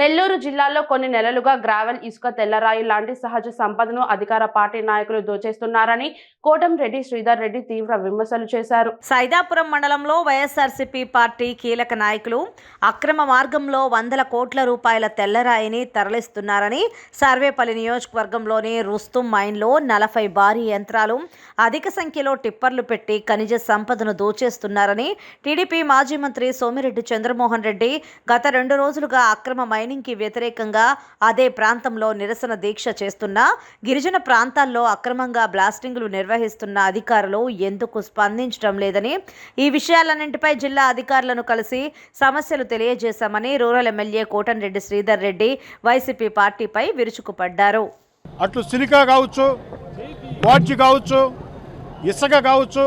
నెల్లూరు జిల్లాలో కొన్ని నెలలుగా గ్రావెల్, ఇసుక, తెల్లరాయి లాంటి సహజ సంపదను అధికార పార్టీ నాయకులు దోచేస్తున్నారని కోటంరెడ్డి శ్రీధర్ రెడ్డి తీవ్ర విమర్శలు చేశారు. సైదాపురం మండలంలో వైఎస్ఆర్సీపీ పార్టీ కీలక నాయకులు అక్రమ మార్గంలో వందల కోట్ల రూపాయల తెల్లరాయిని తరలిస్తున్నారని, సర్వేపల్లి నియోజకవర్గంలోని రుస్తుం మైన్లో 40 భారీ యంత్రాలు, అధిక సంఖ్యలో టిప్పర్లు పెట్టి ఖనిజ సంపదను దోచేస్తున్నారని టీడీపీ మాజీ మంత్రి సోమిరెడ్డి చంద్రమోహన్ రెడ్డి గత 2 రోజులుగా అక్రమ మైనింగ్కి వ్యతిరేకంగా అదే ప్రాంతంలో నిరసన దీక్ష చేస్తున్న, గిరిజన ప్రాంతాల్లో అక్రమంగా బ్లాస్టింగ్లు నిర్వహిస్తున్న అధికారులు ఎందుకు స్పందించడం లేదని, ఈ విషయాలన్నింటిపై జిల్లా అధికారులను కలిసి సమస్యలు తెలియజేశామని rural MLA Kotamreddy Sridhar Reddy YCP పార్టీపై విరుచుకుపడ్డారు. అట్లు సిలికా కావచ్చు, క్వార్ట్జ్ కావచ్చు, ఇసుక కావచ్చు,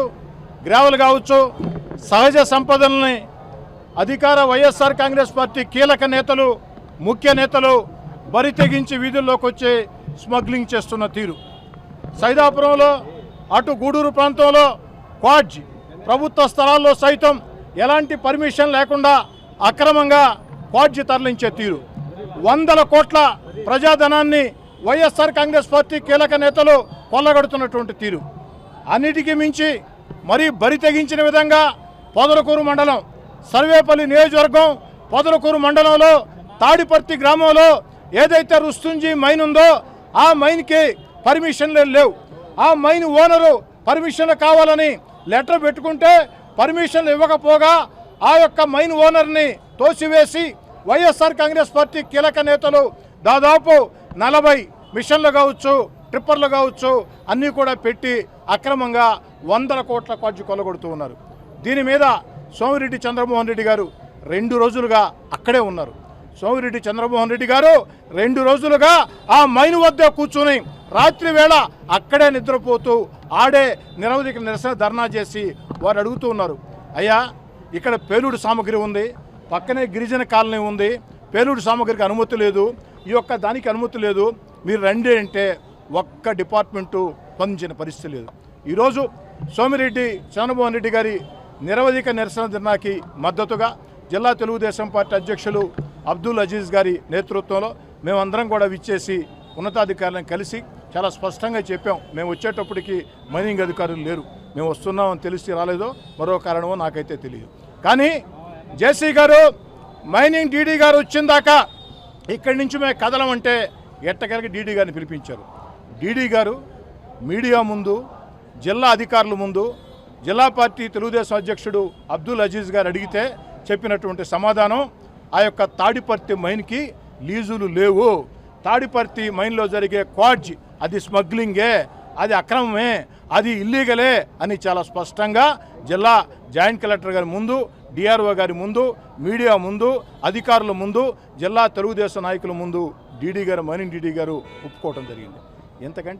గ్రావెల్ కావచ్చు, సహజ సంపదల్ని అధికార వైఎస్ఆర్ కాంగ్రెస్ పార్టీ కీలక నేతలు, ముఖ్య నేతలు బరి తెగించి వీధుల్లోకి వచ్చి స్మగ్లింగ్ చేస్తున్న తీరు. సైదాపురంలో, అటు గూడూరు ప్రాంతంలో క్వార్ట్జ్ ప్రభుత్వ స్థలాల్లో సైతం ఎలాంటి పర్మిషన్ లేకుండా అక్రమంగా క్వార్ట్జ్ తరలించే తీరు. 100 కోట్ల ప్రజాధనాన్ని వైఎస్ఆర్ కాంగ్రెస్ పార్టీ కీలక నేతలు కొల్లగొడుతున్నటువంటి తీరు. అన్నిటికీ మించి మరీ బరి తెగించిన విధంగా పొదలకూరు మండలం, సర్వేపల్లి నియోజకవర్గం పొదలకూరు మండలంలో తాడిపర్తి గ్రామంలో ఏదైతే రుస్తుంజీ మైన్ ఉందో ఆ మైన్కి పర్మిషన్లు లేవు. ఆ మైన్ ఓనరు పర్మిషన్లు కావాలని లెటర్ పెట్టుకుంటే పర్మిషన్లు ఇవ్వకపోగా ఆ యొక్క మైన్ ఓనర్ని తోసివేసి వైఎస్ఆర్ కాంగ్రెస్ పార్టీ కీలక నేతలు దాదాపు 40 మిషన్లు కావచ్చు, ట్రిప్పర్లు కావచ్చు అన్నీ కూడా పెట్టి అక్రమంగా 100 కోట్ల క్వార్ట్జ్ కొల్లగొడుతూ ఉన్నారు. దీని మీద సోమిరెడ్డి చంద్రమోహన్ రెడ్డి గారు 2 రోజులుగా అక్కడే ఉన్నారు. సోమిరెడ్డి చంద్రమోహన్ రెడ్డి గారు 2 రోజులుగా ఆ మైన్ వద్ద కూర్చుని రాత్రి వేళ అక్కడే నిద్రపోతూ ఆడే నిరవధిక నిరసన ధర్నా చేసి వారు అడుగుతూ ఉన్నారు, అయ్యా ఇక్కడ పేలుడు సామగ్రి ఉంది, పక్కనే గిరిజన కాలనీ ఉంది, పేలుడు సామగ్రికి అనుమతి లేదు, ఈ యొక్క దానికి అనుమతి లేదు, మీరు రండి అంటే ఒక్క డిపార్ట్మెంటు స్పందించిన పరిస్థితి లేదు. ఈరోజు సోమిరెడ్డి చంద్రమోహన్ రెడ్డి గారి నిరవధిక నిరసన ధర్నాకి మద్దతుగా జిల్లా తెలుగుదేశం పార్టీ అధ్యక్షులు అబ్దుల్ అజీజ్ గారి నేతృత్వంలో మేమందరం కూడా విచ్చేసి ఉన్నతాధికారులను కలిసి చాలా స్పష్టంగా చెప్పాం, మేము వచ్చేటప్పటికి మైనింగ్ అధికారులు లేరు, మేము వస్తున్నామని తెలిసి రాలేదో మరో కారణమో నాకైతే తెలియదు. కానీ జేసీ గారు, మైనింగ్ డీడీ గారు వచ్చిన దాకా ఇక్కడి నుంచి మేము కదలమంటే ఎట్టగలిగి డీడీ గారిని పిలిపించారు. డీడీ గారు మీడియా ముందు, జిల్లా అధికారుల ముందు, జిల్లా పార్టీ తెలుగుదేశం అధ్యక్షుడు అబ్దుల్ అజీజ్ గారు అడిగితే చెప్పినటువంటి సమాధానం, ఆ యొక్క తాడిపర్తి మైన్కి లీజులు లేవు, తాడిపర్తి మైన్లో జరిగే క్వార్ట్జ్ అది స్మగ్లింగే, అది అక్రమమే, అది ఇల్లీగలే అని చాలా స్పష్టంగా జిల్లా జాయింట్ కలెక్టర్ గారి ముందు, డిఆర్ఓ గారి ముందు, మీడియా ముందు, అధికారుల ముందు, జిల్లా తెలుగుదేశం నాయకుల ముందు మైనింగ్ డీడీ గారు ఒప్పుకోవడం జరిగింది. ఎంతకంటే